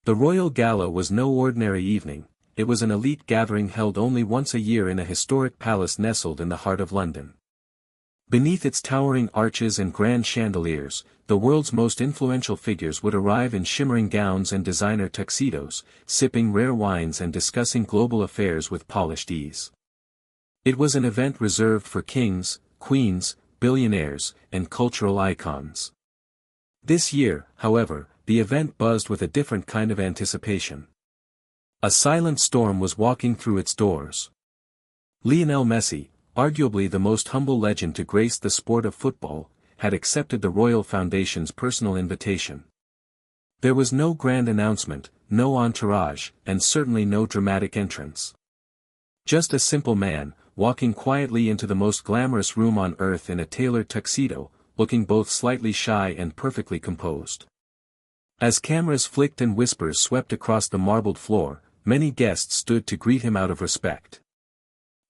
The royal gala was no ordinary evening, it was an elite gathering held only once a year in a historic palace nestled in the heart of London. Beneath its towering arches and grand chandeliers, the world's most influential figures would arrive in shimmering gowns and designer tuxedos, sipping rare wines and discussing global affairs with polished ease. It was an event reserved for kings, queens, billionaires, and cultural icons. This year, however, the event buzzed with a different kind of anticipation. A silent storm was walking through its doors. Lionel Messi, arguably the most humble legend to grace the sport of football, had accepted the Royal Foundation's personal invitation. There was no grand announcement, no entourage, and certainly no dramatic entrance. Just a simple man, walking quietly into the most glamorous room on earth in a tailored tuxedo, looking both slightly shy and perfectly composed. As cameras flicked and whispers swept across the marbled floor, many guests stood to greet him out of respect.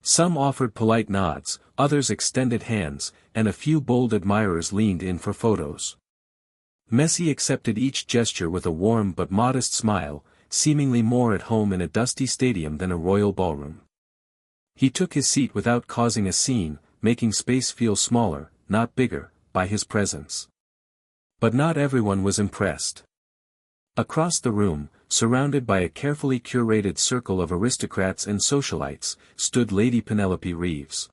Some offered polite nods, others extended hands, and a few bold admirers leaned in for photos. Messi accepted each gesture with a warm but modest smile, seemingly more at home in a dusty stadium than a royal ballroom. He took his seat without causing a scene, making space feel smaller, not bigger, by his presence. But not everyone was impressed. Across the room, surrounded by a carefully curated circle of aristocrats and socialites, stood Lady Penelope Reeves.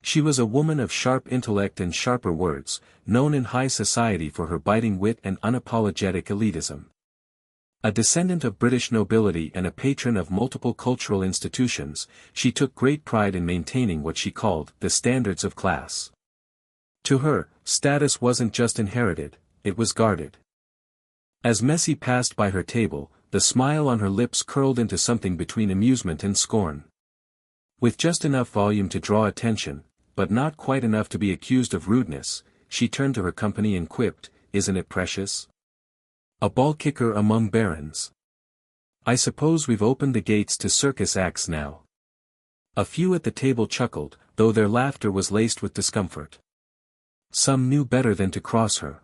She was a woman of sharp intellect and sharper words, known in high society for her biting wit and unapologetic elitism. A descendant of British nobility and a patron of multiple cultural institutions, she took great pride in maintaining what she called the standards of class. To her, status wasn't just inherited, it was guarded. As Messi passed by her table, the smile on her lips curled into something between amusement and scorn. With just enough volume to draw attention, but not quite enough to be accused of rudeness, she turned to her company and quipped, "Isn't it precious? A ball kicker among barons. I suppose we've opened the gates to circus acts now." A few at the table chuckled, though their laughter was laced with discomfort. Some knew better than to cross her.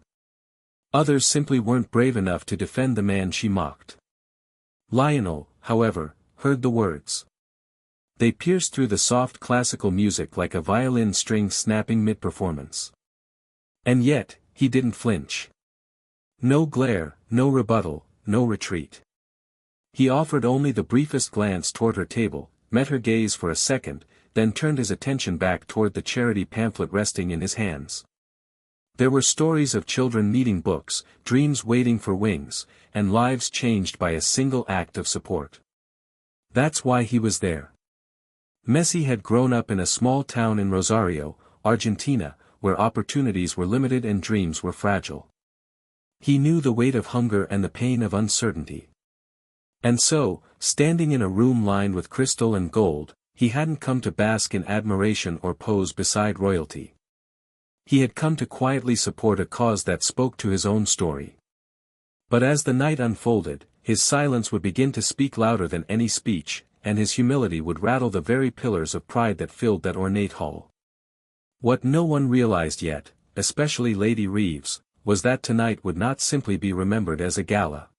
Others simply weren't brave enough to defend the man she mocked. Lionel, however, heard the words. They pierced through the soft classical music like a violin string snapping mid-performance. And yet, he didn't flinch. No glare, no rebuttal, no retreat. He offered only the briefest glance toward her table, met her gaze for a second, then turned his attention back toward the charity pamphlet resting in his hands. There were stories of children needing books, dreams waiting for wings, and lives changed by a single act of support. That's why he was there. Messi had grown up in a small town in Rosario, Argentina, where opportunities were limited and dreams were fragile. He knew the weight of hunger and the pain of uncertainty. And so, standing in a room lined with crystal and gold, he hadn't come to bask in admiration or pose beside royalty. He had come to quietly support a cause that spoke to his own story. But as the night unfolded, his silence would begin to speak louder than any speech, and his humility would rattle the very pillars of pride that filled that ornate hall. What no one realized yet, especially Lady Reeves, was that tonight would not simply be remembered as a gala.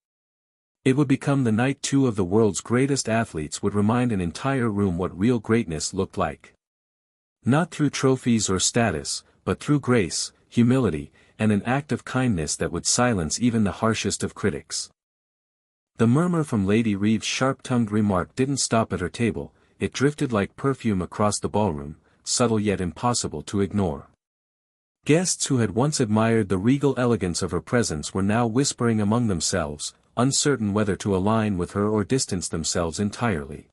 It would become the night two of the world's greatest athletes would remind an entire room what real greatness looked like. Not through trophies or status, but through grace, humility, and an act of kindness that would silence even the harshest of critics. The murmur from Lady Reeves' sharp-tongued remark didn't stop at her table, it drifted like perfume across the ballroom, subtle yet impossible to ignore. Guests who had once admired the regal elegance of her presence were now whispering among themselves, uncertain whether to align with her or distance themselves entirely.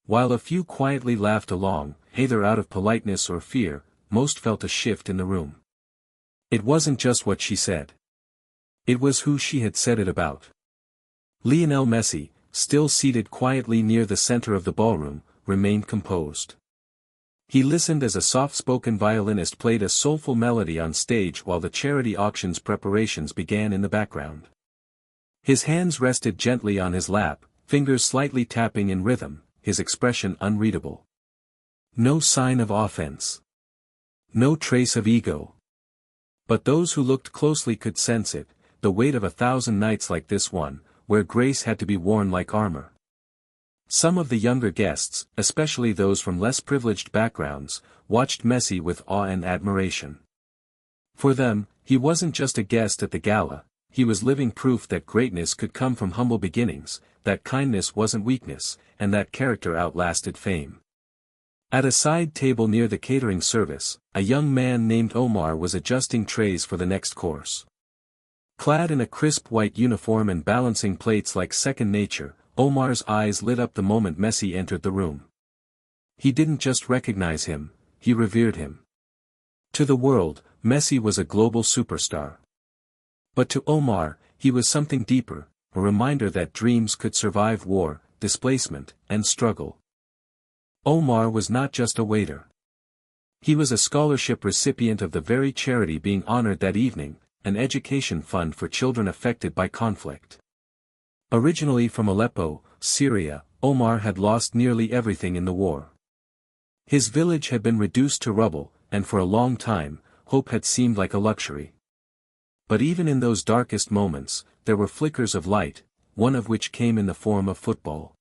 While a few quietly laughed along, either out of politeness or fear, most felt a shift in the room. It wasn't just what she said. It was who she had said it about. Lionel Messi, still seated quietly near the center of the ballroom, remained composed. He listened as a soft-spoken violinist played a soulful melody on stage while the charity auction's preparations began in the background. His hands rested gently on his lap, fingers slightly tapping in rhythm, his expression unreadable. No sign of offense. No trace of ego. But those who looked closely could sense it, the weight of 1,000 nights like this one, where grace had to be worn like armor. Some of the younger guests, especially those from less privileged backgrounds, watched Messi with awe and admiration. For them, he wasn't just a guest at the gala, he was living proof that greatness could come from humble beginnings, that kindness wasn't weakness, and that character outlasted fame. At a side table near the catering service, a young man named Omar was adjusting trays for the next course. Clad in a crisp white uniform and balancing plates like second nature, Omar's eyes lit up the moment Messi entered the room. He didn't just recognize him, he revered him. To the world, Messi was a global superstar. But to Omar, he was something deeper, a reminder that dreams could survive war, displacement, and struggle. Omar was not just a waiter. He was a scholarship recipient of the very charity being honored that evening, an education fund for children affected by conflict. Originally from Aleppo, Syria, Omar had lost nearly everything in the war. His village had been reduced to rubble, and for a long time, hope had seemed like a luxury. But even in those darkest moments, there were flickers of light, one of which came in the form of football.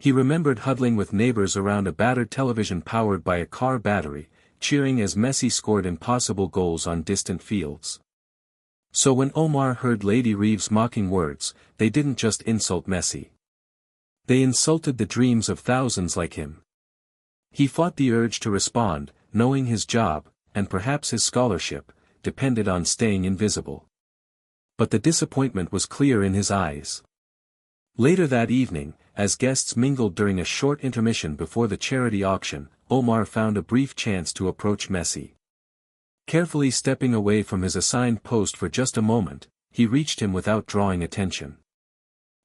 He remembered huddling with neighbors around a battered television powered by a car battery, cheering as Messi scored impossible goals on distant fields. So when Omar heard Lady Reeves' mocking words, they didn't just insult Messi. They insulted the dreams of thousands like him. He fought the urge to respond, knowing his job, and perhaps his scholarship, depended on staying invisible. But the disappointment was clear in his eyes. Later that evening, as guests mingled during a short intermission before the charity auction, Omar found a brief chance to approach Messi. Carefully stepping away from his assigned post for just a moment, he reached him without drawing attention.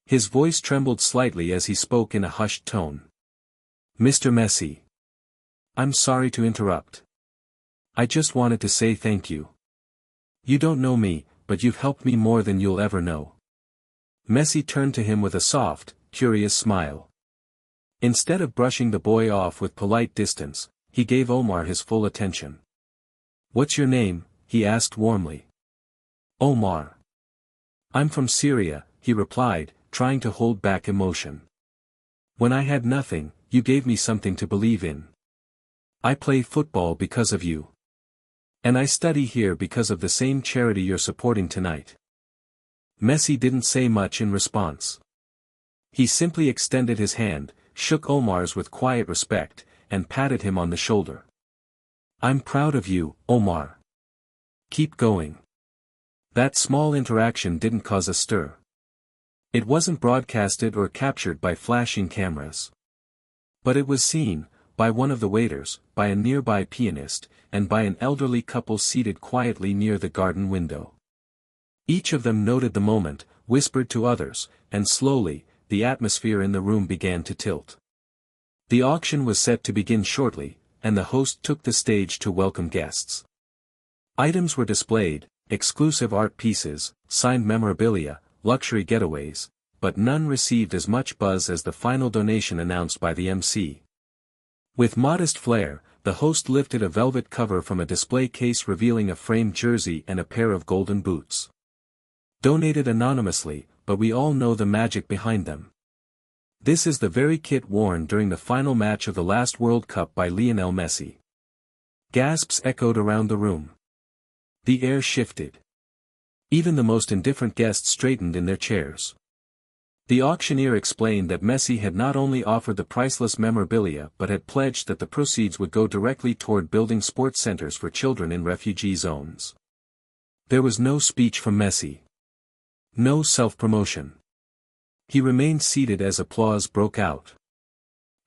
His voice trembled slightly as he spoke in a hushed tone. "Mr. Messi. I'm sorry to interrupt. I just wanted to say thank you. You don't know me, but you've helped me more than you'll ever know." Messi turned to him with a soft, curious smile. Instead of brushing the boy off with polite distance, he gave Omar his full attention. "What's your name?" he asked warmly. "Omar. I'm from Syria," he replied, trying to hold back emotion. "When I had nothing, you gave me something to believe in. I play football because of you. And I study here because of the same charity you're supporting tonight." Messi didn't say much in response. He simply extended his hand, shook Omar's with quiet respect, and patted him on the shoulder. "I'm proud of you, Omar. Keep going." That small interaction didn't cause a stir. It wasn't broadcasted or captured by flashing cameras. But it was seen, by one of the waiters, by a nearby pianist, and by an elderly couple seated quietly near the garden window. Each of them noted the moment, whispered to others, and slowly, the atmosphere in the room began to tilt. The auction was set to begin shortly, and the host took the stage to welcome guests. Items were displayed, exclusive art pieces, signed memorabilia, luxury getaways, but none received as much buzz as the final donation announced by the MC. With modest flair, the host lifted a velvet cover from a display case revealing a framed jersey and a pair of golden boots. Donated anonymously, but we all know the magic behind them. This is the very kit worn during the final match of the last World Cup by Lionel Messi. Gasps echoed around the room. The air shifted. Even the most indifferent guests straightened in their chairs. The auctioneer explained that Messi had not only offered the priceless memorabilia but had pledged that the proceeds would go directly toward building sports centers for children in refugee zones. There was no speech from Messi. No self-promotion. He remained seated as applause broke out.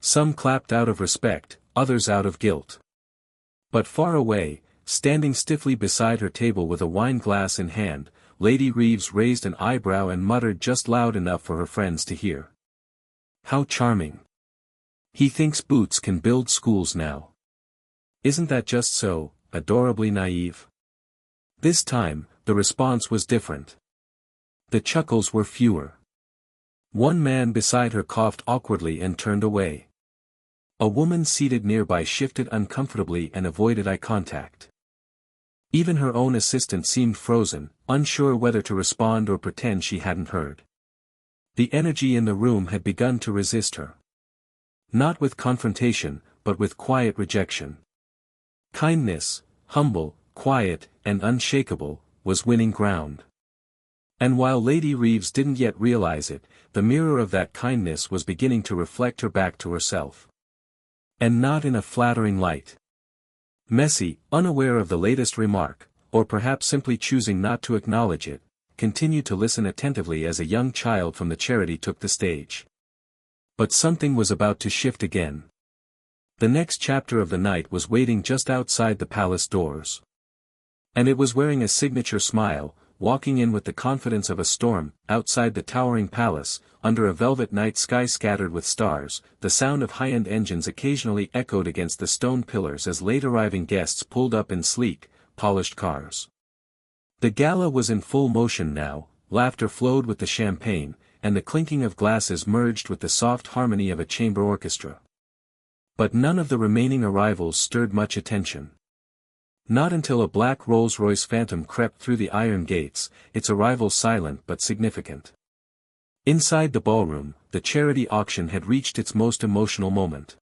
Some clapped out of respect, others out of guilt. But far away, standing stiffly beside her table with a wine glass in hand, Lady Reeves raised an eyebrow and muttered just loud enough for her friends to hear. "How charming. He thinks boots can build schools now. Isn't that just so, adorably naive?" This time, the response was different. The chuckles were fewer. One man beside her coughed awkwardly and turned away. A woman seated nearby shifted uncomfortably and avoided eye contact. Even her own assistant seemed frozen, unsure whether to respond or pretend she hadn't heard. The energy in the room had begun to resist her. Not with confrontation, but with quiet rejection. Kindness, humble, quiet, and unshakable, was winning ground. And while Lady Reeves didn't yet realize it, the mirror of that kindness was beginning to reflect her back to herself. And not in a flattering light. Messi, unaware of the latest remark, or perhaps simply choosing not to acknowledge it, continued to listen attentively as a young child from the charity took the stage. But something was about to shift again. The next chapter of the night was waiting just outside the palace doors. And it was wearing a signature smile, walking in with the confidence of a storm, outside the towering palace, under a velvet night sky scattered with stars. The sound of high-end engines occasionally echoed against the stone pillars as late-arriving guests pulled up in sleek, polished cars. The gala was in full motion now, laughter flowed with the champagne, and the clinking of glasses merged with the soft harmony of a chamber orchestra. But none of the remaining arrivals stirred much attention. Not until a black Rolls-Royce Phantom crept through the iron gates, its arrival silent but significant. Inside the ballroom, the charity auction had reached its most emotional moment.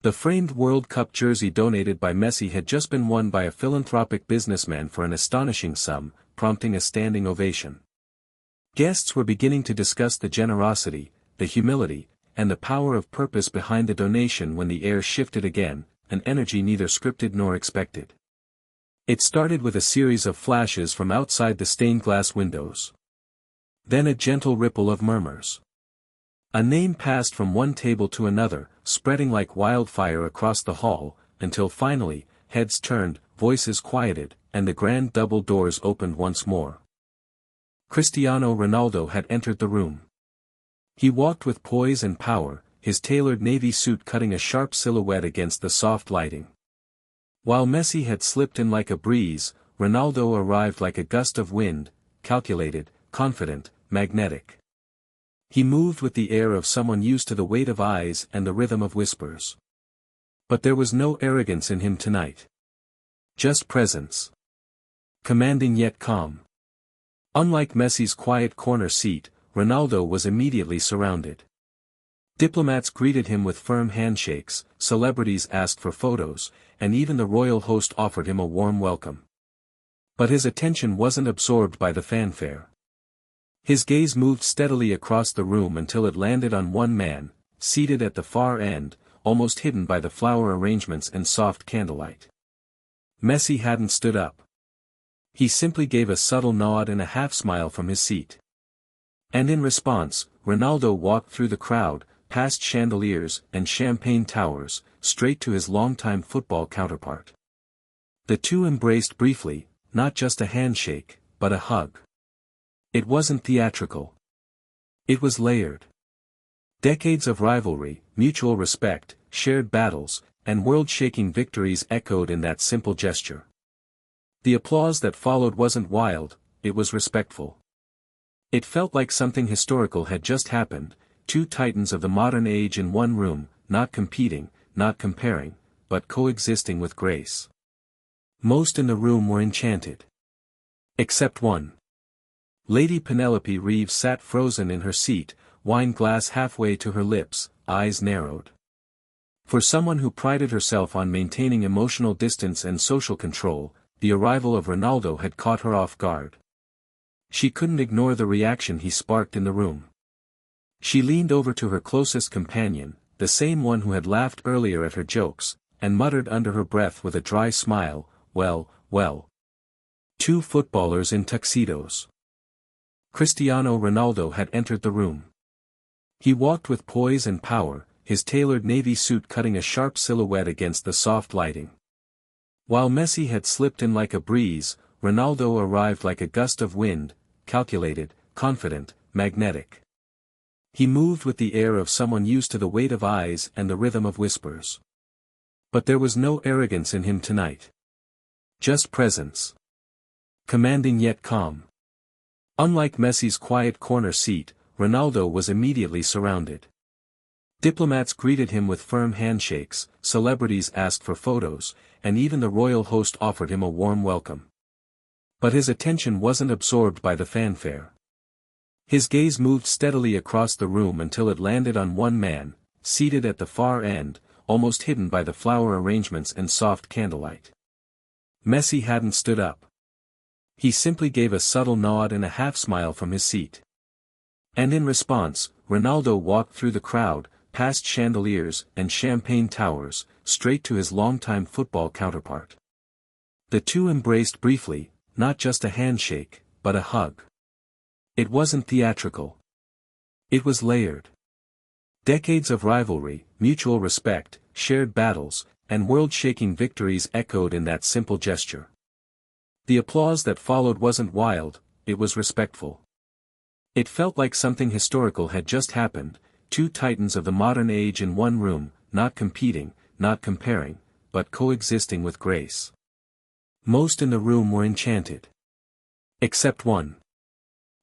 The framed World Cup jersey donated by Messi had just been won by a philanthropic businessman for an astonishing sum, prompting a standing ovation. Guests were beginning to discuss the generosity, the humility, and the power of purpose behind the donation when the air shifted again, an energy neither scripted nor expected. It started with a series of flashes from outside the stained glass windows. Then a gentle ripple of murmurs. A name passed from one table to another, spreading like wildfire across the hall, until finally, heads turned, voices quieted, and the grand double doors opened once more. Cristiano Ronaldo had entered the room. He walked with poise and power, his tailored navy suit cutting a sharp silhouette against the soft lighting. While Messi had slipped in like a breeze, Ronaldo arrived like a gust of wind, calculated, confident, magnetic. He moved with the air of someone used to the weight of eyes and the rhythm of whispers. But there was no arrogance in him tonight. Just presence. Commanding yet calm. Unlike Messi's quiet corner seat, Ronaldo was immediately surrounded. Diplomats greeted him with firm handshakes, celebrities asked for photos, and even the royal host offered him a warm welcome. But his attention wasn't absorbed by the fanfare. His gaze moved steadily across the room until it landed on one man, seated at the far end, almost hidden by the flower arrangements and soft candlelight. Messi hadn't stood up. He simply gave a subtle nod and a half-smile from his seat. And in response, Ronaldo walked through the crowd, past chandeliers and champagne towers, straight to his longtime football counterpart. The two embraced briefly, not just a handshake, but a hug. It wasn't theatrical. It was layered. Decades of rivalry, mutual respect, shared battles, and world-shaking victories echoed in that simple gesture. The applause that followed wasn't wild, it was respectful. It felt like something historical had just happened, two titans of the modern age in one room, not competing, not comparing, but coexisting with grace. Most in the room were enchanted. Except one. Lady Penelope Reeves sat frozen in her seat, wine glass halfway to her lips, eyes narrowed. For someone who prided herself on maintaining emotional distance and social control, the arrival of Ronaldo had caught her off guard. She couldn't ignore the reaction he sparked in the room. She leaned over to her closest companion, the same one who had laughed earlier at her jokes, and muttered under her breath with a dry smile, "Well, well. Two footballers in tuxedos." Cristiano Ronaldo had entered the room. He walked with poise and power, his tailored navy suit cutting a sharp silhouette against the soft lighting. While Messi had slipped in like a breeze, Ronaldo arrived like a gust of wind, calculated, confident, magnetic. He moved with the air of someone used to the weight of eyes and the rhythm of whispers. But there was no arrogance in him tonight. Just presence. Commanding yet calm. Unlike Messi's quiet corner seat, Ronaldo was immediately surrounded. Diplomats greeted him with firm handshakes, celebrities asked for photos, and even the royal host offered him a warm welcome. But his attention wasn't absorbed by the fanfare. His gaze moved steadily across the room until it landed on one man, seated at the far end, almost hidden by the flower arrangements and soft candlelight. Messi hadn't stood up. He simply gave a subtle nod and a half-smile from his seat. And in response, Ronaldo walked through the crowd, past chandeliers and champagne towers, straight to his longtime football counterpart. The two embraced briefly, not just a handshake, but a hug. It wasn't theatrical. It was layered. Decades of rivalry, mutual respect, shared battles, and world-shaking victories echoed in that simple gesture. The applause that followed wasn't wild, it was respectful. It felt like something historical had just happened, two titans of the modern age in one room, not competing, not comparing, but coexisting with grace. Most in the room were enchanted. Except one.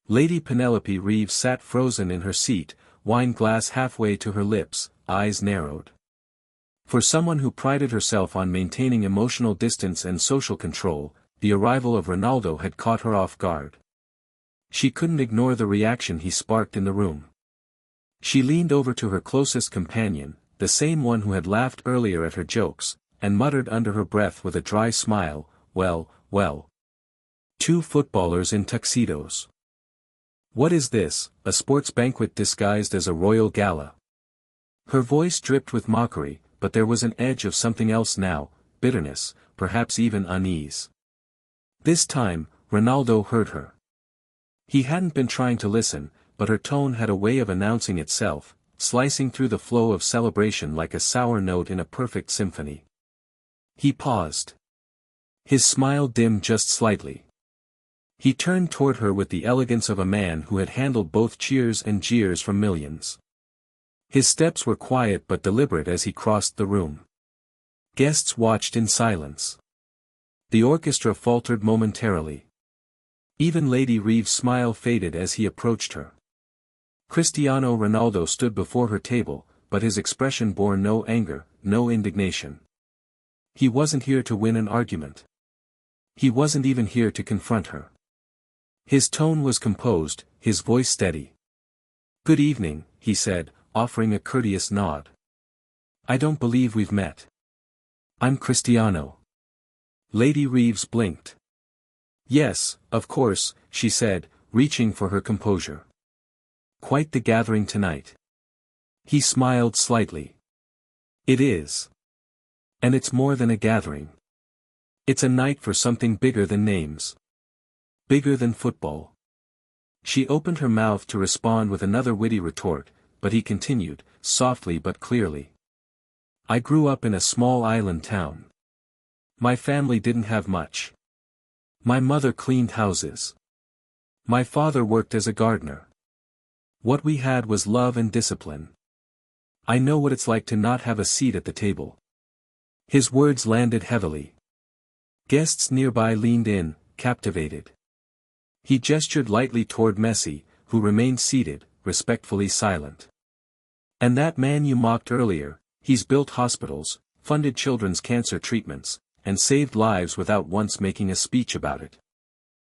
Lady Penelope Reeves sat frozen in her seat, wine glass halfway to her lips, eyes narrowed. For someone who prided herself on maintaining emotional distance and social control, the arrival of Ronaldo had caught her off guard. She couldn't ignore the reaction he sparked in the room. She leaned over to her closest companion, the same one who had laughed earlier at her jokes, and muttered under her breath with a dry smile, "Well, well. Two footballers in tuxedos. What is this, a sports banquet disguised as a royal gala?" Her voice dripped with mockery, but there was an edge of something else now, bitterness, perhaps even unease. This time, Ronaldo heard her. He hadn't been trying to listen, but her tone had a way of announcing itself, slicing through the flow of celebration like a sour note in a perfect symphony. He paused. His smile dimmed just slightly. He turned toward her with the elegance of a man who had handled both cheers and jeers from millions. His steps were quiet but deliberate as he crossed the room. Guests watched in silence. The orchestra faltered momentarily. Even Lady Reeves' smile faded as he approached her. Cristiano Ronaldo stood before her table, but his expression bore no anger, no indignation. He wasn't here to win an argument. He wasn't even here to confront her. His tone was composed, his voice steady. "Good evening," he said, offering a courteous nod. "I don't believe we've met. I'm Cristiano." Lady Reeves blinked. "Yes, of course," she said, reaching for her composure. "Quite the gathering tonight." He smiled slightly. "It is. And it's more than a gathering. It's a night for something bigger than names. Bigger than football." She opened her mouth to respond with another witty retort, but he continued, softly but clearly. "I grew up in a small island town. My family didn't have much. My mother cleaned houses. My father worked as a gardener. What we had was love and discipline. I know what it's like to not have a seat at the table." His words landed heavily. Guests nearby leaned in, captivated. He gestured lightly toward Messi, who remained seated, respectfully silent. "And that man you mocked earlier, he's built hospitals, funded children's cancer treatments, and saved lives without once making a speech about it.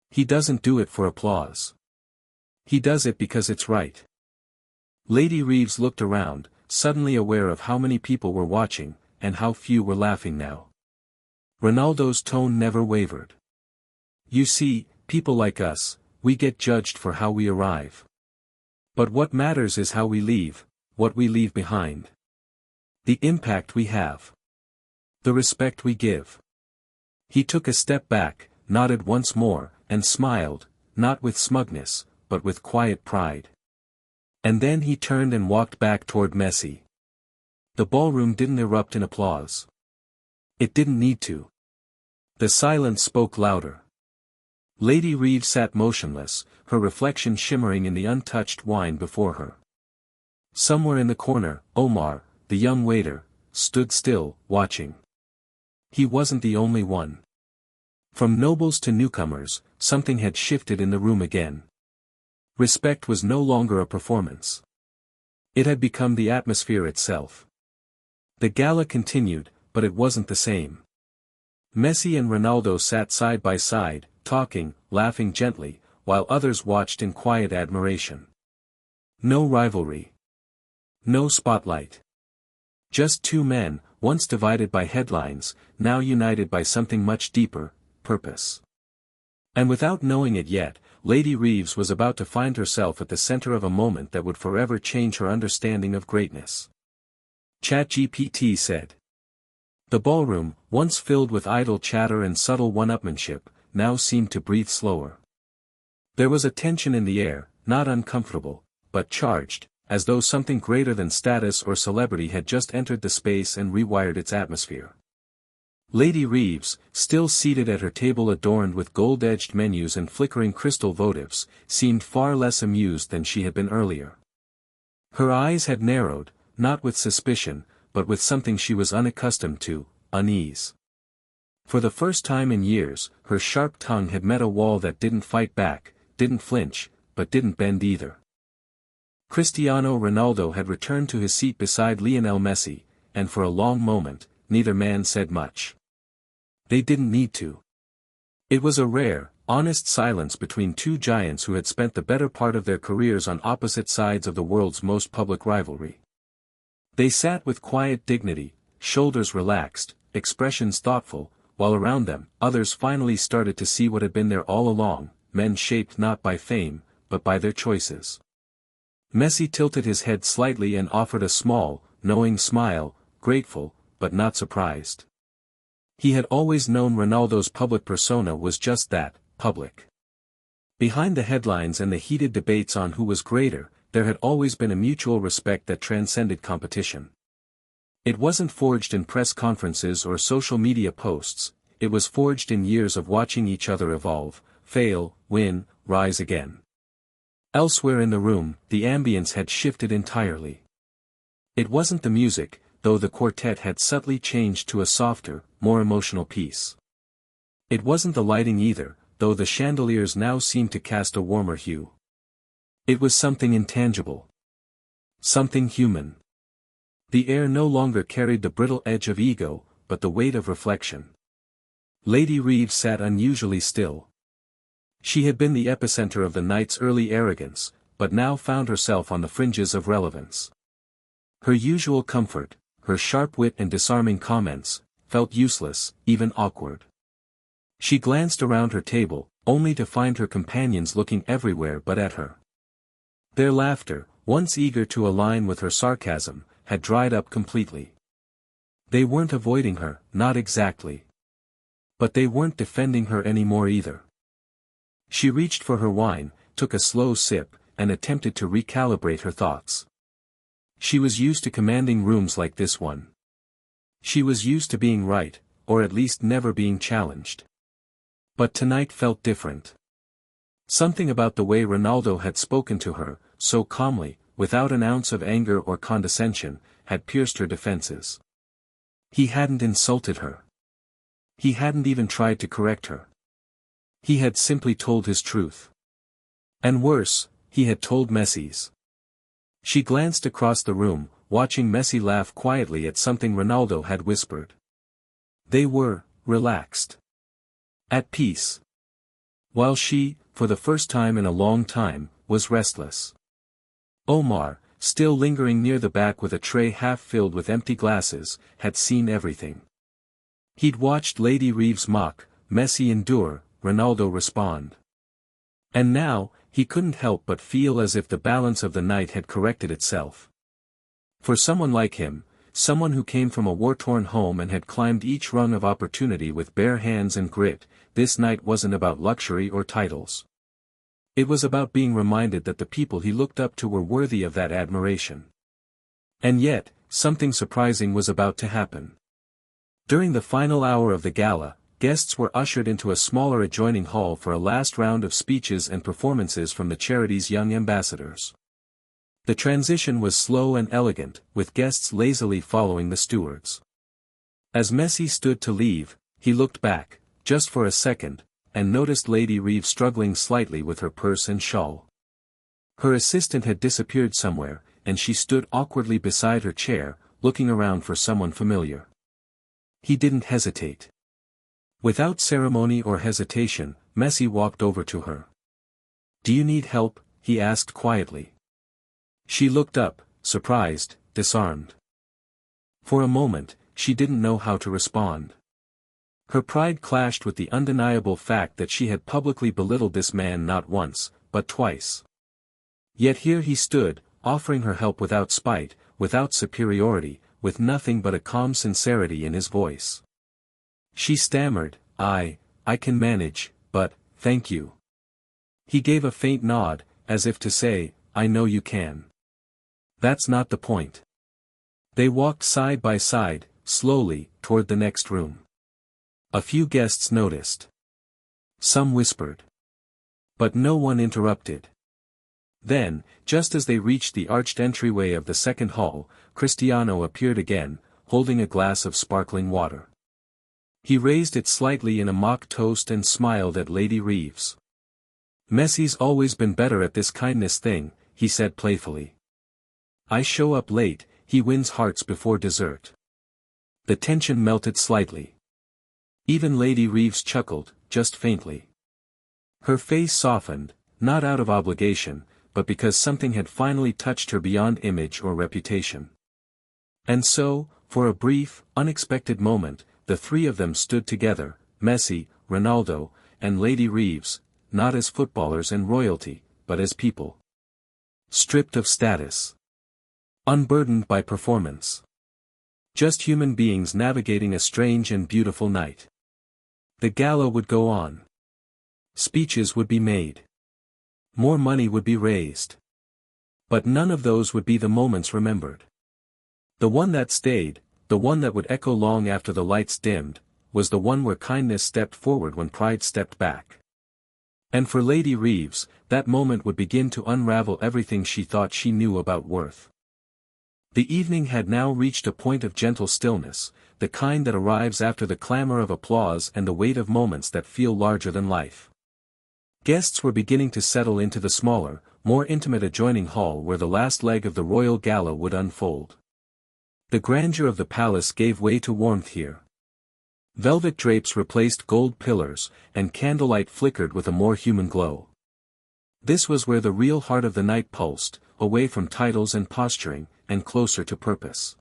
He doesn't do it for applause. He does it because it's right." Lady Reeves looked around, suddenly aware of how many people were watching, and how few were laughing now. Ronaldo's tone never wavered. "You see, people like us, we get judged for how we arrive. But what matters is how we leave, what we leave behind. The impact we have. The respect we give." He took a step back, nodded once more, and smiled, not with smugness, but with quiet pride. And then he turned and walked back toward Messi. The ballroom didn't erupt in applause. It didn't need to. The silence spoke louder. Lady Reeves sat motionless, her reflection shimmering in the untouched wine before her. Somewhere in the corner, Omar, the young waiter, stood still, watching. He wasn't the only one. From nobles to newcomers, something had shifted in the room again. Respect was no longer a performance. It had become the atmosphere itself. The gala continued, but it wasn't the same. Messi and Ronaldo sat side by side, talking, laughing gently, while others watched in quiet admiration. No rivalry. No spotlight. Just two men, once divided by headlines, now united by something much deeper, purpose. And without knowing it yet, Lady Reeves was about to find herself at the center of a moment that would forever change her understanding of greatness. ChatGPT said. The ballroom, once filled with idle chatter and subtle one-upmanship, now seemed to breathe slower. There was a tension in the air, not uncomfortable, but charged, as though something greater than status or celebrity had just entered the space and rewired its atmosphere. Lady Reeves, still seated at her table adorned with gold-edged menus and flickering crystal votives, seemed far less amused than she had been earlier. Her eyes had narrowed, not with suspicion, but with something she was unaccustomed to, unease. For the first time in years, her sharp tongue had met a wall that didn't fight back, didn't flinch, but didn't bend either. Cristiano Ronaldo had returned to his seat beside Lionel Messi, and for a long moment, neither man said much. They didn't need to. It was a rare, honest silence between two giants who had spent the better part of their careers on opposite sides of the world's most public rivalry. They sat with quiet dignity, shoulders relaxed, expressions thoughtful, while around them, others finally started to see what had been there all along, men shaped not by fame, but by their choices. Messi tilted his head slightly and offered a small, knowing smile, grateful, but not surprised. He had always known Ronaldo's public persona was just that, public. Behind the headlines and the heated debates on who was greater, there had always been a mutual respect that transcended competition. It wasn't forged in press conferences or social media posts, it was forged in years of watching each other evolve, fail, win, rise again. Elsewhere in the room, the ambience had shifted entirely. It wasn't the music, though the quartet had subtly changed to a softer, more emotional piece. It wasn't the lighting either, though the chandeliers now seemed to cast a warmer hue. It was something intangible. Something human. The air no longer carried the brittle edge of ego, but the weight of reflection. Lady Reeves sat unusually still. She had been the epicenter of the night's early arrogance, but now found herself on the fringes of relevance. Her usual comfort, her sharp wit and disarming comments, felt useless, even awkward. She glanced around her table, only to find her companions looking everywhere but at her. Their laughter, once eager to align with her sarcasm, had dried up completely. They weren't avoiding her, not exactly. But they weren't defending her anymore either. She reached for her wine, took a slow sip, and attempted to recalibrate her thoughts. She was used to commanding rooms like this one. She was used to being right, or at least never being challenged. But tonight felt different. Something about the way Ronaldo had spoken to her, so calmly, without an ounce of anger or condescension, had pierced her defenses. He hadn't insulted her. He hadn't even tried to correct her. He had simply told his truth. And worse, he had told Messi's. She glanced across the room, watching Messi laugh quietly at something Ronaldo had whispered. They were, relaxed. At peace. While she, for the first time in a long time, was restless. Omar, still lingering near the back with a tray half filled with empty glasses, had seen everything. He'd watched Lady Reeves mock, Messi endure, Ronaldo respond. And now, he couldn't help but feel as if the balance of the night had corrected itself. For someone like him, someone who came from a war-torn home and had climbed each rung of opportunity with bare hands and grit, this night wasn't about luxury or titles. It was about being reminded that the people he looked up to were worthy of that admiration. And yet, something surprising was about to happen. During the final hour of the gala, guests were ushered into a smaller adjoining hall for a last round of speeches and performances from the charity's young ambassadors. The transition was slow and elegant, with guests lazily following the stewards. As Messi stood to leave, he looked back, just for a second, and noticed Lady Reeves struggling slightly with her purse and shawl. Her assistant had disappeared somewhere, and she stood awkwardly beside her chair, looking around for someone familiar. He didn't hesitate. Without ceremony or hesitation, Messi walked over to her. "Do you need help?" he asked quietly. She looked up, surprised, disarmed. For a moment, she didn't know how to respond. Her pride clashed with the undeniable fact that she had publicly belittled this man not once, but twice. Yet here he stood, offering her help without spite, without superiority, with nothing but a calm sincerity in his voice. She stammered, I can manage, but, thank you." He gave a faint nod, as if to say, "I know you can. That's not the point." They walked side by side, slowly, toward the next room. A few guests noticed. Some whispered. But no one interrupted. Then, just as they reached the arched entryway of the second hall, Cristiano appeared again, holding a glass of sparkling water. He raised it slightly in a mock toast and smiled at Lady Reeves. "Messi's always been better at this kindness thing," he said playfully. "I show up late, he wins hearts before dessert." The tension melted slightly. Even Lady Reeves chuckled, just faintly. Her face softened, not out of obligation, but because something had finally touched her beyond image or reputation. And so, for a brief, unexpected moment, the three of them stood together, Messi, Ronaldo, and Lady Reeves, not as footballers and royalty, but as people. Stripped of status. Unburdened by performance. Just human beings navigating a strange and beautiful night. The gala would go on. Speeches would be made. More money would be raised. But none of those would be the moments remembered. The one that stayed, the one that would echo long after the lights dimmed, was the one where kindness stepped forward when pride stepped back. And for Lady Reeves, that moment would begin to unravel everything she thought she knew about worth. The evening had now reached a point of gentle stillness, the kind that arrives after the clamor of applause and the weight of moments that feel larger than life. Guests were beginning to settle into the smaller, more intimate adjoining hall where the last leg of the royal gala would unfold. The grandeur of the palace gave way to warmth here. Velvet drapes replaced gold pillars, and candlelight flickered with a more human glow. This was where the real heart of the night pulsed, away from titles and posturing, and closer to purpose.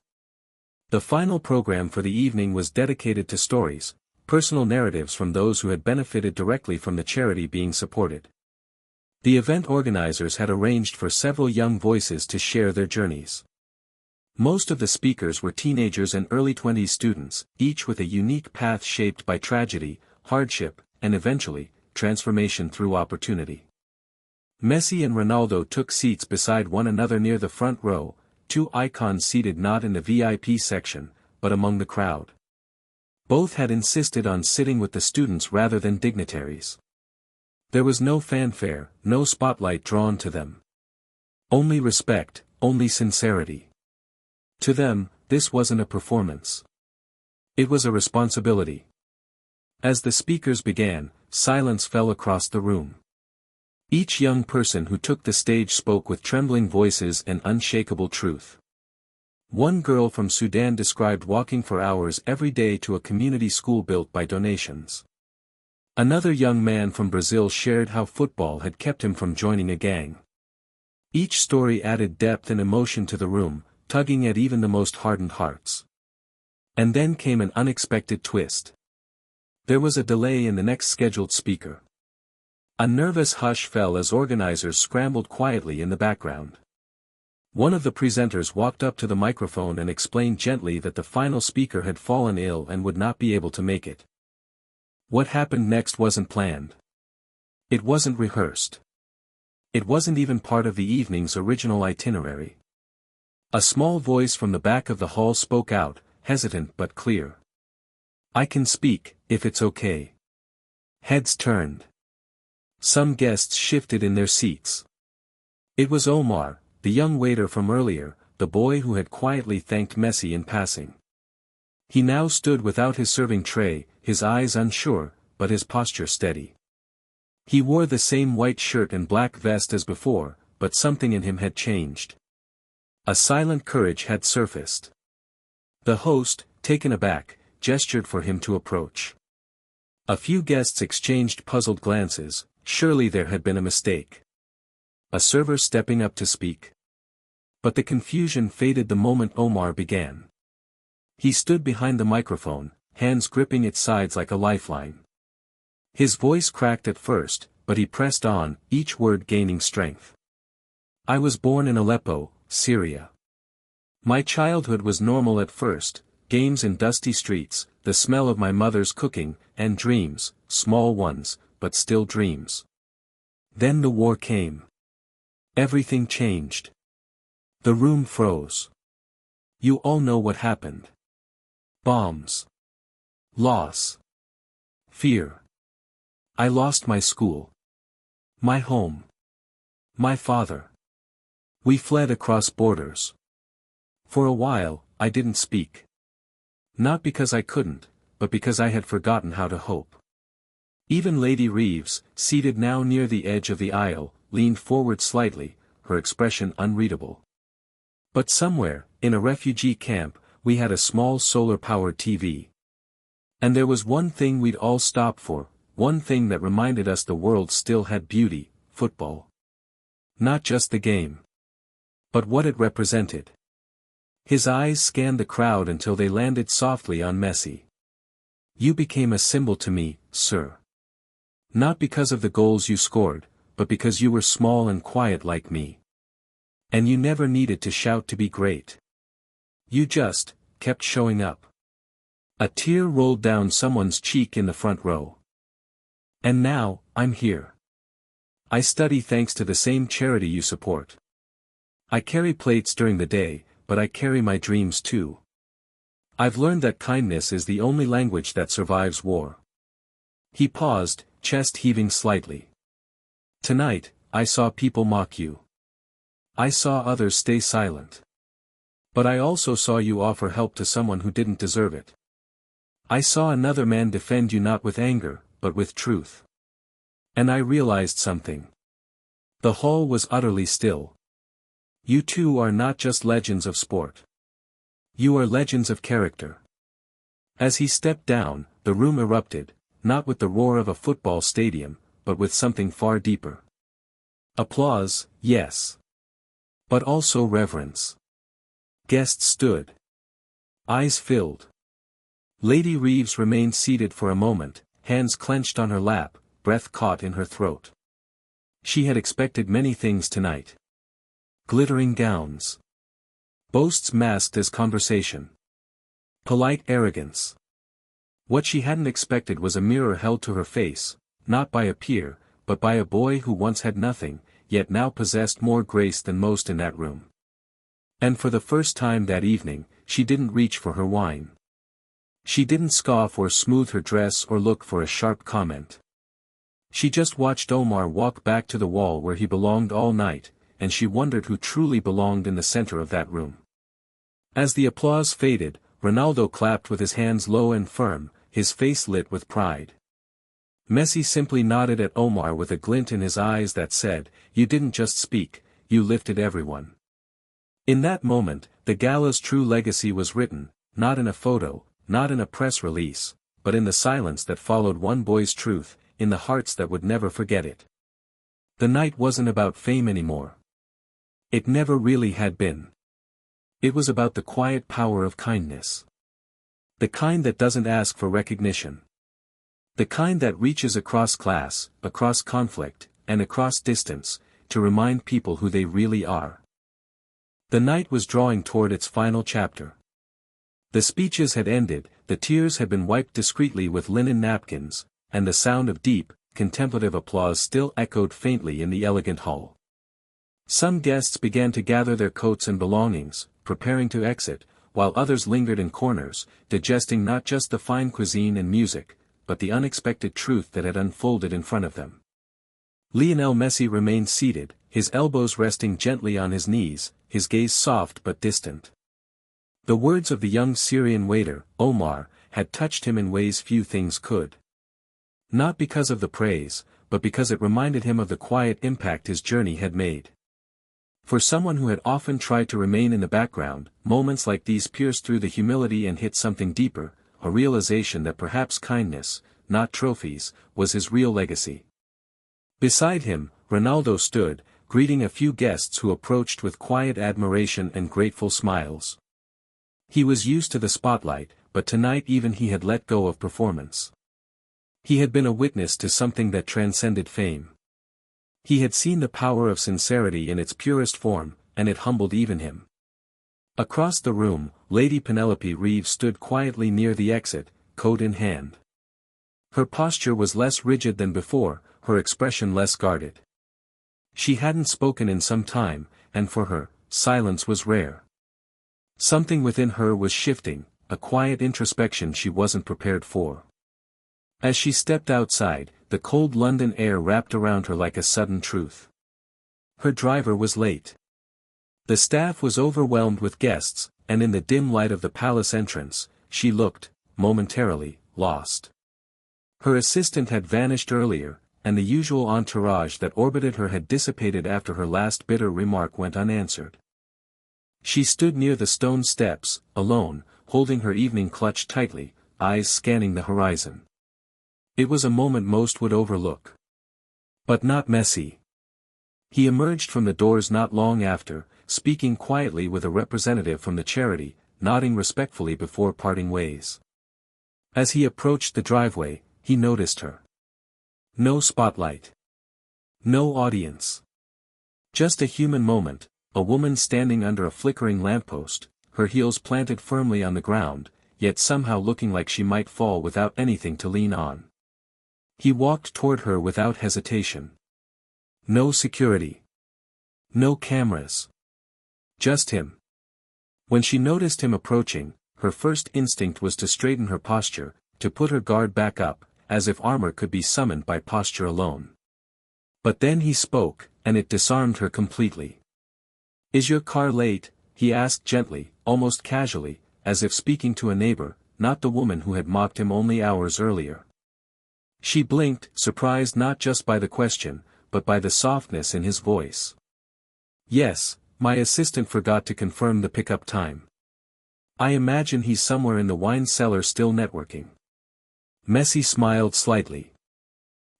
The final program for the evening was dedicated to stories, personal narratives from those who had benefited directly from the charity being supported. The event organizers had arranged for several young voices to share their journeys. Most of the speakers were teenagers and early 20s students, each with a unique path shaped by tragedy, hardship, and eventually, transformation through opportunity. Messi and Ronaldo took seats beside one another near the front row, two icons seated not in the VIP section, but among the crowd. Both had insisted on sitting with the students rather than dignitaries. There was no fanfare, no spotlight drawn to them. Only respect, only sincerity. To them, this wasn't a performance. It was a responsibility. As the speakers began, silence fell across the room. Each young person who took the stage spoke with trembling voices and unshakable truth. One girl from Sudan described walking for hours every day to a community school built by donations. Another young man from Brazil shared how football had kept him from joining a gang. Each story added depth and emotion to the room, tugging at even the most hardened hearts. And then came an unexpected twist. There was a delay in the next scheduled speaker. A nervous hush fell as organizers scrambled quietly in the background. One of the presenters walked up to the microphone and explained gently that the final speaker had fallen ill and would not be able to make it. What happened next wasn't planned. It wasn't rehearsed. It wasn't even part of the evening's original itinerary. A small voice from the back of the hall spoke out, hesitant but clear. "I can speak, if it's okay." Heads turned. Some guests shifted in their seats. It was Omar, the young waiter from earlier, the boy who had quietly thanked Messi in passing. He now stood without his serving tray, his eyes unsure, but his posture steady. He wore the same white shirt and black vest as before, but something in him had changed. A silent courage had surfaced. The host, taken aback, gestured for him to approach. A few guests exchanged puzzled glances. Surely there had been a mistake. a server stepping up to speak. But the confusion faded the moment Omar began. He stood behind the microphone, hands gripping its sides like a lifeline. His voice cracked at first, but he pressed on, each word gaining strength. I was born in Aleppo, Syria. My childhood was normal at first, games in dusty streets, the smell of my mother's cooking, and dreams, small ones, but still dreams. Then the war came. Everything changed. The room froze. You all know what happened. Bombs. Loss. Fear. I lost my school. My home. My father. We fled across borders. For a while, I didn't speak. Not because I couldn't, but because I had forgotten how to hope. Even Lady Reeves, seated now near the edge of the aisle, leaned forward slightly, her expression unreadable. But somewhere, in a refugee camp, we had a small solar-powered TV. And there was one thing we'd all stop for, one thing that reminded us the world still had beauty: football. Not just the game. But what it represented. His eyes scanned the crowd until they landed softly on Messi. You became a symbol to me, sir. Not because of the goals you scored, but because you were small and quiet like me. And you never needed to shout to be great. You just kept showing up. A tear rolled down someone's cheek in the front row. And now, I'm here. I study thanks to the same charity you support. I carry plates during the day, but I carry my dreams too. I've learned that kindness is the only language that survives war. He paused, chest heaving slightly. Tonight, I saw people mock you. I saw others stay silent. But I also saw you offer help to someone who didn't deserve it. I saw another man defend you not with anger, but with truth. And I realized something. The hall was utterly still. You two are not just legends of sport. You are legends of character. As he stepped down, the room erupted, not with the roar of a football stadium, but with something far deeper. Applause, yes. But also reverence. Guests stood. Eyes filled. Lady Reeves remained seated for a moment, hands clenched on her lap, breath caught in her throat. She had expected many things tonight. Glittering gowns. Boasts masked as conversation. Polite arrogance. What she hadn't expected was a mirror held to her face, not by a peer, but by a boy who once had nothing, yet now possessed more grace than most in that room. And for the first time that evening, she didn't reach for her wine. She didn't scoff or smooth her dress or look for a sharp comment. She just watched Omar walk back to the wall where he belonged all night, and she wondered who truly belonged in the center of that room. As the applause faded, Ronaldo clapped with his hands low and firm, his face lit with pride. Messi simply nodded at Omar with a glint in his eyes that said, "You didn't just speak, you lifted everyone." In that moment, the Gala's true legacy was written, not in a photo, not in a press release, but in the silence that followed one boy's truth, in the hearts that would never forget it. The night wasn't about fame anymore. It never really had been. It was about the quiet power of kindness. The kind that doesn't ask for recognition. The kind that reaches across class, across conflict, and across distance, to remind people who they really are. The night was drawing toward its final chapter. The speeches had ended, the tears had been wiped discreetly with linen napkins, and the sound of deep, contemplative applause still echoed faintly in the elegant hall. Some guests began to gather their coats and belongings, preparing to exit, while others lingered in corners, digesting not just the fine cuisine and music, but the unexpected truth that had unfolded in front of them. Lionel Messi remained seated, his elbows resting gently on his knees, his gaze soft but distant. The words of the young Syrian waiter, Omar, had touched him in ways few things could. Not because of the praise, but because it reminded him of the quiet impact his journey had made. For someone who had often tried to remain in the background, moments like these pierced through the humility and hit something deeper, a realization that perhaps kindness, not trophies, was his real legacy. Beside him, Ronaldo stood, greeting a few guests who approached with quiet admiration and grateful smiles. He was used to the spotlight, but tonight even he had let go of performance. He had been a witness to something that transcended fame. He had seen the power of sincerity in its purest form, and it humbled even him. Across the room, Lady Penelope Reeves stood quietly near the exit, coat in hand. Her posture was less rigid than before, her expression less guarded. She hadn't spoken in some time, and for her, silence was rare. Something within her was shifting, a quiet introspection she wasn't prepared for. As she stepped outside, the cold London air wrapped around her like a sudden truth. Her driver was late. The staff was overwhelmed with guests, and in the dim light of the palace entrance, she looked, momentarily, lost. Her assistant had vanished earlier, and the usual entourage that orbited her had dissipated after her last bitter remark went unanswered. She stood near the stone steps, alone, holding her evening clutched tightly, eyes scanning the horizon. It was a moment most would overlook. But not Messi. He emerged from the doors not long after, speaking quietly with a representative from the charity, nodding respectfully before parting ways. As he approached the driveway, he noticed her. No spotlight. No audience. Just a human moment, a woman standing under a flickering lamppost, her heels planted firmly on the ground, yet somehow looking like she might fall without anything to lean on. He walked toward her without hesitation. No security. No cameras. Just him. When she noticed him approaching, her first instinct was to straighten her posture, to put her guard back up, as if armor could be summoned by posture alone. But then he spoke, and it disarmed her completely. "Is your car late?" he asked gently, almost casually, as if speaking to a neighbor, not the woman who had mocked him only hours earlier. She blinked, surprised not just by the question, but by the softness in his voice. "Yes, my assistant forgot to confirm the pickup time. I imagine he's somewhere in the wine cellar still networking." Messi smiled slightly.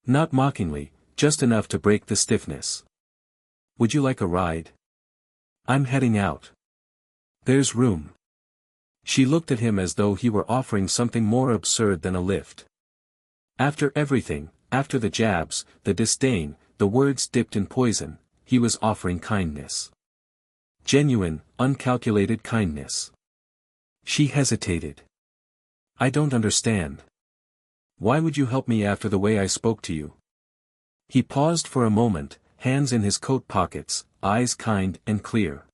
Not mockingly, just enough to break the stiffness. "Would you like a ride? I'm heading out. There's room." She looked at him as though he were offering something more absurd than a lift. After everything, after the jabs, the disdain, the words dipped in poison, he was offering kindness. Genuine, uncalculated kindness. She hesitated. "I don't understand. Why would you help me after the way I spoke to you?" He paused for a moment, hands in his coat pockets, eyes kind and clear.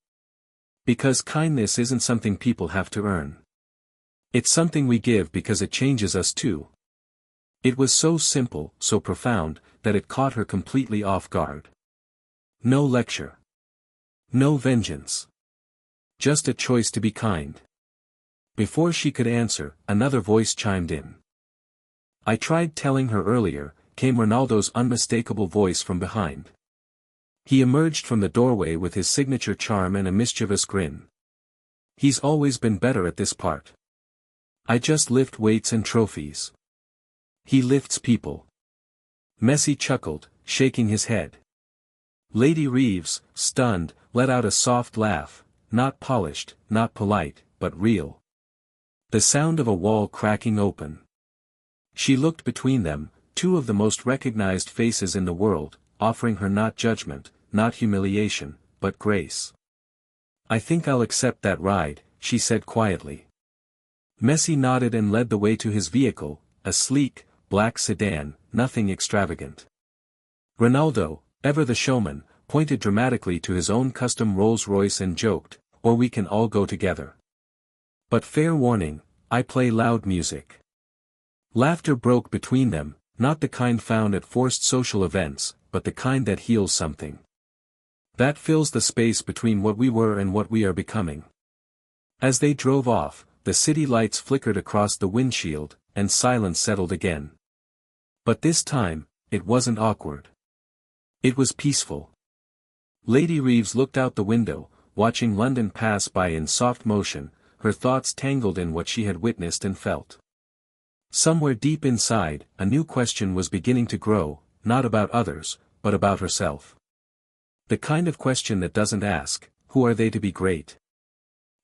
"Because kindness isn't something people have to earn. It's something we give because it changes us too." It was so simple, so profound, that it caught her completely off guard. No lecture. No vengeance. Just a choice to be kind. Before she could answer, another voice chimed in. "I tried telling her earlier," came Ronaldo's unmistakable voice from behind. He emerged from the doorway with his signature charm and a mischievous grin. "He's always been better at this part. I just lift weights and trophies. He lifts people." Messi chuckled, shaking his head. Lady Reeves, stunned, let out a soft laugh, not polished, not polite, but real. The sound of a wall cracking open. She looked between them, two of the most recognized faces in the world, offering her not judgment, not humiliation, but grace. "I think I'll accept that ride," she said quietly. Messi nodded and led the way to his vehicle, a sleek, black sedan, nothing extravagant. Ronaldo, ever the showman, pointed dramatically to his own custom Rolls-Royce and joked, "Or we can all go together. But fair warning, I play loud music." Laughter broke between them, not the kind found at forced social events, but the kind that heals something. That fills the space between what we were and what we are becoming. As they drove off, the city lights flickered across the windshield, and silence settled again. But this time, it wasn't awkward. It was peaceful. Lady Reeves looked out the window, watching London pass by in soft motion, her thoughts tangled in what she had witnessed and felt. Somewhere deep inside, a new question was beginning to grow, not about others, but about herself. The kind of question that doesn't ask, who are they to be great?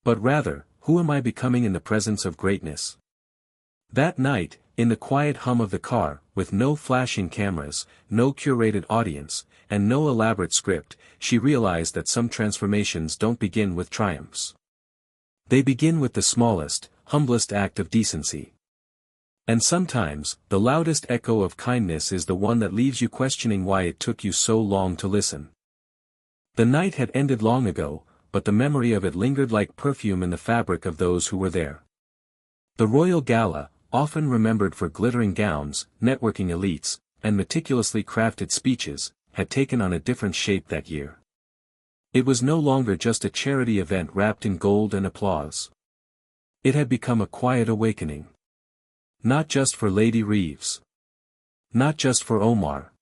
But rather, who am I becoming in the presence of greatness? That night, in the quiet hum of the car, with no flashing cameras, no curated audience, and no elaborate script, she realized that some transformations don't begin with triumphs. They begin with the smallest, humblest act of decency. And sometimes, the loudest echo of kindness is the one that leaves you questioning why it took you so long to listen. The night had ended long ago, but the memory of it lingered like perfume in the fabric of those who were there. The royal gala, often remembered for glittering gowns, networking elites, and meticulously crafted speeches, had taken on a different shape that year. It was no longer just a charity event wrapped in gold and applause. It had become a quiet awakening. Not just for Lady Reeves. Not just for Omar.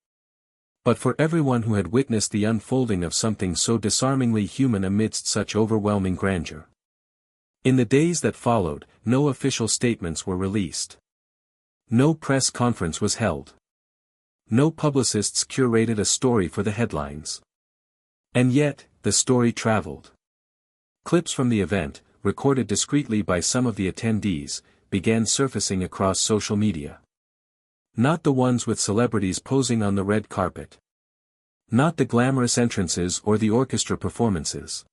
But for everyone who had witnessed the unfolding of something so disarmingly human amidst such overwhelming grandeur. In the days that followed, no official statements were released. No press conference was held. No publicists curated a story for the headlines. And yet, the story traveled. Clips from the event, recorded discreetly by some of the attendees, began surfacing across social media. Not the ones with celebrities posing on the red carpet. Not the glamorous entrances or the orchestra performances.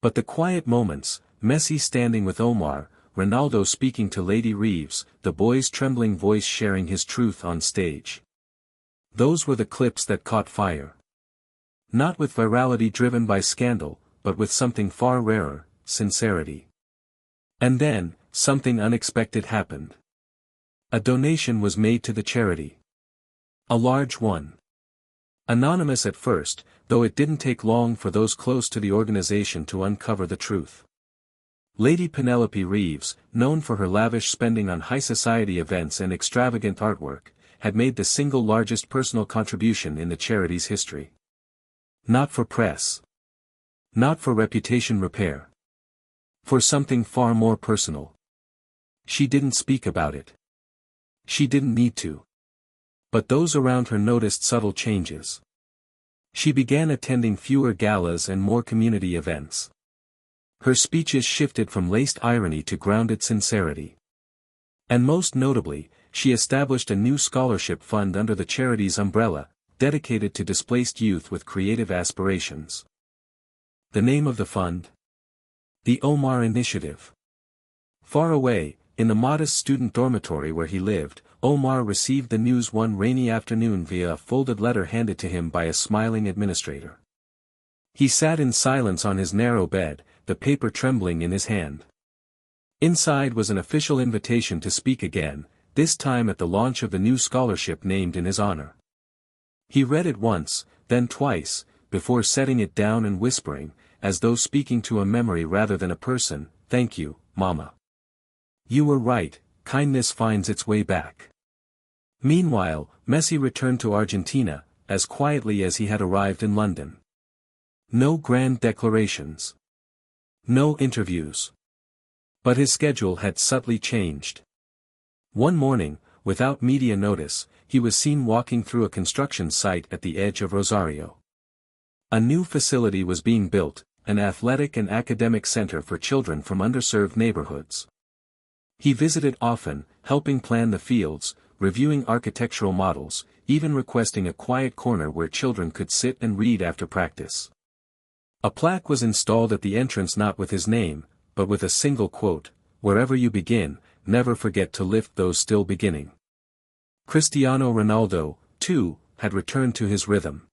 But the quiet moments, Messi standing with Omar, Ronaldo speaking to Lady Reeves, the boy's trembling voice sharing his truth on stage. Those were the clips that caught fire. Not with virality driven by scandal, but with something far rarer, sincerity. And then, something unexpected happened. A donation was made to the charity. A large one. Anonymous at first, though it didn't take long for those close to the organization to uncover the truth. Lady Penelope Reeves, known for her lavish spending on high society events and extravagant artwork, had made the single largest personal contribution in the charity's history. Not for press. Not for reputation repair. For something far more personal. She didn't speak about it. She didn't need to. But those around her noticed subtle changes. She began attending fewer galas and more community events. Her speeches shifted from laced irony to grounded sincerity. And most notably, she established a new scholarship fund under the charity's umbrella, dedicated to displaced youth with creative aspirations. The name of the fund? The Omar Initiative. Far away, in the modest student dormitory where he lived, Omar received the news one rainy afternoon via a folded letter handed to him by a smiling administrator. He sat in silence on his narrow bed, the paper trembling in his hand. Inside was an official invitation to speak again, this time at the launch of the new scholarship named in his honor. He read it once, then twice, before setting it down and whispering, as though speaking to a memory rather than a person, "Thank you, Mama. You were right, kindness finds its way back." Meanwhile, Messi returned to Argentina, as quietly as he had arrived in London. No grand declarations. No interviews. But his schedule had subtly changed. One morning, without media notice, he was seen walking through a construction site at the edge of Rosario. A new facility was being built, an athletic and academic center for children from underserved neighborhoods. He visited often, helping plan the fields, reviewing architectural models, even requesting a quiet corner where children could sit and read after practice. A plaque was installed at the entrance not with his name, but with a single quote, "Wherever you begin, never forget to lift those still beginning." Cristiano Ronaldo, too, had returned to his rhythm.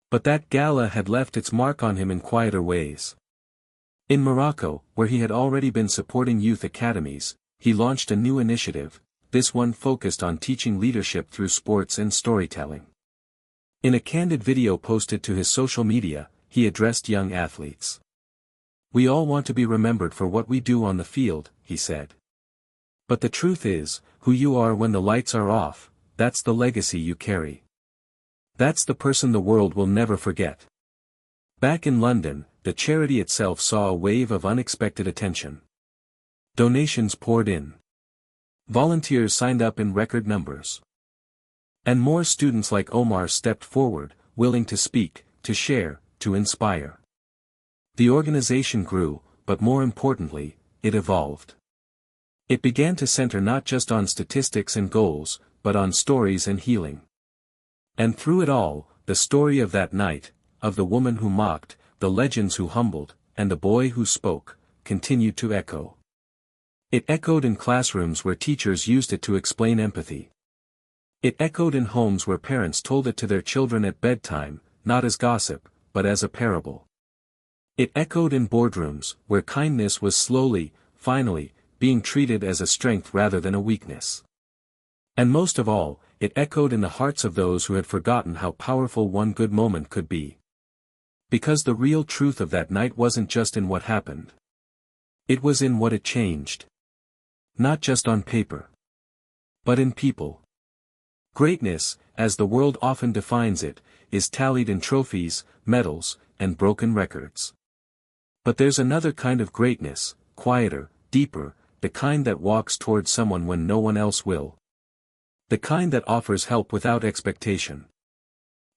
But that gala had left its mark on him in quieter ways. In Morocco, where he had already been supporting youth academies, he launched a new initiative, this one focused on teaching leadership through sports and storytelling. In a candid video posted to his social media, he addressed young athletes. "We all want to be remembered for what we do on the field," he said. "But the truth is, who you are when the lights are off, that's the legacy you carry. That's the person the world will never forget." Back in London, the charity itself saw a wave of unexpected attention. Donations poured in. Volunteers signed up in record numbers. And more students like Omar stepped forward, willing to speak, to share, to inspire. The organization grew, but more importantly, it evolved. It began to center not just on statistics and goals, but on stories and healing. And through it all, the story of that night, of the woman who mocked, the legends who humbled, and the boy who spoke, continued to echo. It echoed in classrooms where teachers used it to explain empathy. It echoed in homes where parents told it to their children at bedtime, not as gossip, but as a parable. It echoed in boardrooms, where kindness was slowly, finally, being treated as a strength rather than a weakness. And most of all, it echoed in the hearts of those who had forgotten how powerful one good moment could be. Because the real truth of that night wasn't just in what happened. It was in what it changed. Not just on paper, but in people. Greatness, as the world often defines it, is tallied in trophies, medals, and broken records. But there's another kind of greatness, quieter, deeper, the kind that walks towards someone when no one else will. The kind that offers help without expectation.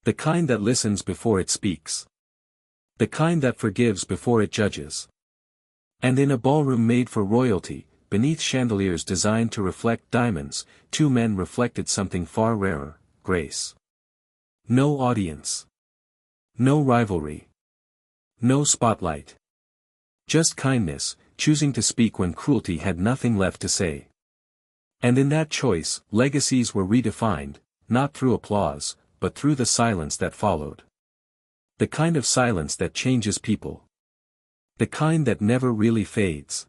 The kind that listens before it speaks. The kind that forgives before it judges. And in a ballroom made for royalty, beneath chandeliers designed to reflect diamonds, two men reflected something far rarer, grace. No audience. No rivalry. No spotlight. Just kindness, choosing to speak when cruelty had nothing left to say. And in that choice, legacies were redefined, not through applause, but through the silence that followed. The kind of silence that changes people. The kind that never really fades.